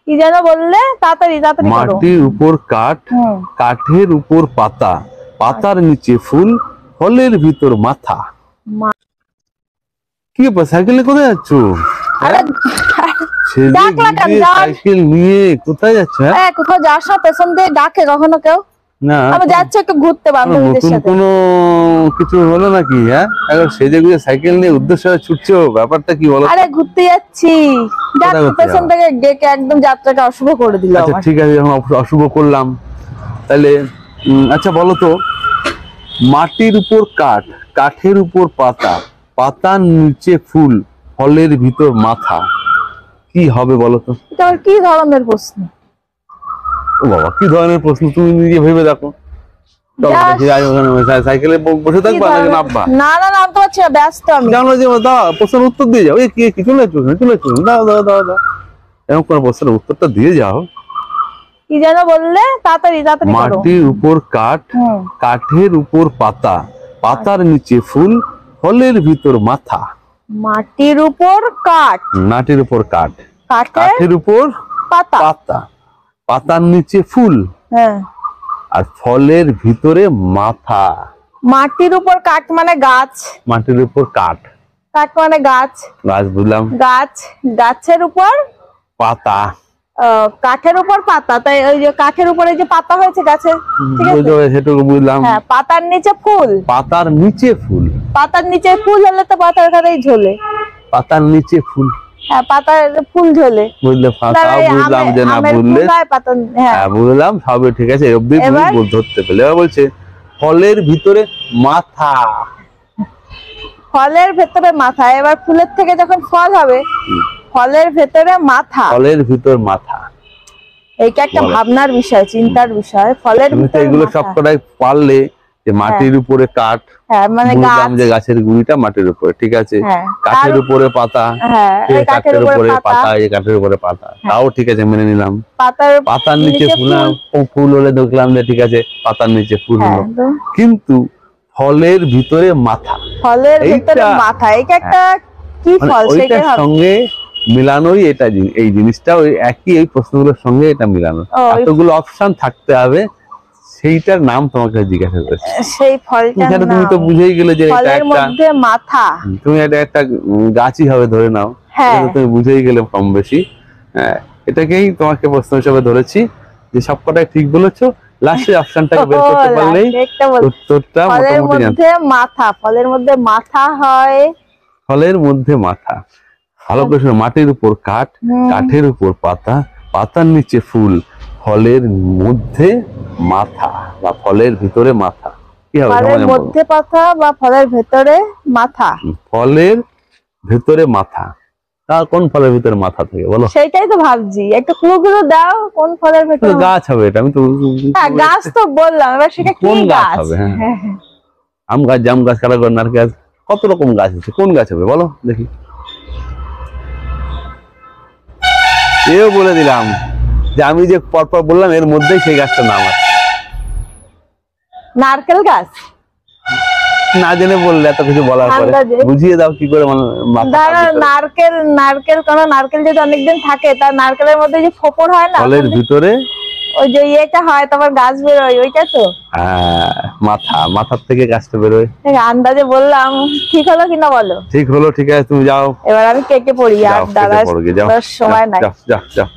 কি যেন বললে? তাড়াতাড়ি তাড়াতাড়ি করো। মাটির উপর কাঠ, কাঠের উপর পাতা, পাতার নিচে ফুল, ফলের ভিতর মাথা। কি ব্যাপার, সাইকেলে কোথায় যাচ্ছ? সাইকেল নিয়ে কোথায় যাচ্ছ? কোথাও যাস না? পেছন দিয়ে ডাকে কখনো কেউ? না, আমি যাচ্ছি একটু ঘুরতে বান্ধবীদের সাথে। কোনো কিছু হলো নাকি? হ্যাঁ, এখন সেজে গুজে সাইকেল নিয়ে উদ্দেশ্যে ছুটছো, ব্যাপারটা কি বলো? আরে ঘুরতে যাচ্ছি, পেছন থেকে ডেকে একদম যাত্রাটা অশুভ করে দিল। আচ্ছা ঠিক আছে, যখন অশুভ করলাম তাহলে আচ্ছা বলো তো, মাটির উপর কাঠ, কাঠের উপর পাতা, পাতার নিচে ফুল, ফলের ভিতর মাথা, কি হবে বলো তো? এটা কি ধরনের প্রশ্ন? ও বাবা, কি ধরনের প্রশ্ন, তুমি নিজে ভেবে দেখো। সাইকেলে বসে থাকবা নাকি নামবা? না না, নামতে পারছি না, ব্যস্ত আমি। জানো যে দাও, প্রশ্নের উত্তর দিয়ে যাও। কি চলে দাও দাও দাও দাও, এরকম কোন প্রশ্নের উত্তরটা দিয়ে যাও। কি যেন বললে? তাড়াতাড়ি তাড়াতাড়ি করো। মাটির উপর কাঠ, কাঠের উপর পাতা, পাতার নিচে ফুল, ফলের ভিতর মাথা। মাটির উপর কাঠ, মাটির উপর কাঠ, কাঠের উপর পাতা, পাতা, পাতার নিচে ফুল, আর ফলের ভিতরে মাথা। মাটির উপর কাঠ মানে গাছ। মাটির উপর কাঠ, কাঠ মানে গাছ। গাছ বুঝলাম। গাছ, গাছের উপর পাতা, কাঠের উপর পাতা। তাই ওই যে কাঠের উপরে যে পাতা হয়েছে গাছের, ঠিক আছে, সেটুকু বুঝলাম। হ্যাঁ, পাতার নিচে ফুল। পাতার নিচে ফুল, পাতার নিচে ফুল হলে তো পাতার ঘরেই ঝোলে। পাতার নিচে ফুল, হ্যাঁ, পাতার ফুল ঝোলে। বুঝলে? বুঝলাম যে না বললে, হ্যাঁ বুঝলাম, সবই ঠিক আছে, অবধি ধরতে পেলে। এবার বলছে ফলের ভিতরে মাথা। ফলের ভেতরে মাথা। এবার ফুলের থেকে যখন ফল হবে, ফলের ভেতরে মাথা, ফলের ভিতর মাথা, এইটা একটা ভাবনার বিষয়, চিন্তার বিষয়। ফলের ভিতরে এগুলো সবকটাই পারলে, যে মাটির উপরে কাঠ, হ্যাঁ মানে গাছ, যে গাছের গুঁড়িটা মাটির উপরে, ঠিক আছে, কাঠের উপরে পাতা, কাঠের উপরে পাতা, এই কাঠের উপরে পাতা, তাও ঠিক আছে, মেনে নিলাম। পাতার নিচে ফুল, ফুল হলে দেখলাম যে ঠিক আছে, পাতার নিচে ফুল হলো, কিন্তু ফলের ভিতরে মাথা। ফলের ভিতরে মাথা, এটা একটা কি ফল? সেটার সঙ্গে মিলানোই এটা, এই জিনিসটা ওই একই, এই প্রশ্নগুলোর সঙ্গে এটা মিলানো। এতগুলো অপশন থাকতে হবে, সেইটার নাম তোমাকে জিজ্ঞাসা করছি। সেই ফলটার নাম তুমি তো বুঝেই গেলে যে এটা ফলের মধ্যে মাথা। তুমি এটা একটা গাছই হবে ধরে নাও, তুমি বুঝেই গেলে কম বেশি। এটাকেই তোমাকে প্রশ্ন হিসেবে ধরেছি, যে সবকটাই ঠিক বলেছো। লাস্টের অপশনটাকে বের করতে পারলেই উত্তরটা মোটামুটি জানতে। মাথা, ফলের মধ্যে মাথা হয়। ফলের মধ্যে মাথা, ভালো করে শোনো। মাটির উপর কাঠ, কাঠের উপর পাতা, পাতার নিচে ফুল, ফলের মধ্যে মাথা বা ফলের ভিতরে মাথা। কি হবে? ফলের মধ্যে পাতা বা ফলের ভেতরে মাথা। ফলের ভেতরে মাথা, তা কোন ফলের ভিতরে মাথা থাকে বলো? সেটাই তো ভাবছি, একটা ক্লু দাও, কোন ফলের ভেতরে? গাছ হবে এটা, আমি তো গাছ তো বললাম, এবার সেটা কি গাছ হবে? আম গাছ, জাম গাছ, কাঁঠাল গাছ, নারকেল গাছ, কত রকম গাছ আছে, কোন গাছ হবে বলো দেখি? এও বলে দিলাম যে আমি যে পরপর বললাম এর মধ্যেই সেই গাছটার নাম আছে। নারকেল গাছ। না জেনে বললে, এত কিছু বলার পরে বুঝিয়ে দাও কি করে। নারকেল, নারকেল কোন নারকেল যদি অনেকদিন থাকে, তার নারকেলের মধ্যে যে ফোপর হয় না, ফলের ভিতরে ওই যে ইয়েটা হয়, তারপর গাছ বেরোয়, ওইটা তো মাথা, মাথার থেকে গাছটা বেরোয়। আন্দাজে বললাম, ঠিক হলো কিনা বলো? ঠিক হলো, ঠিক আছে, তুমি যাও। এবার আমি কেটে পড়ি, আর দাঁড়ার সময় নাই। যাও যাও যাও।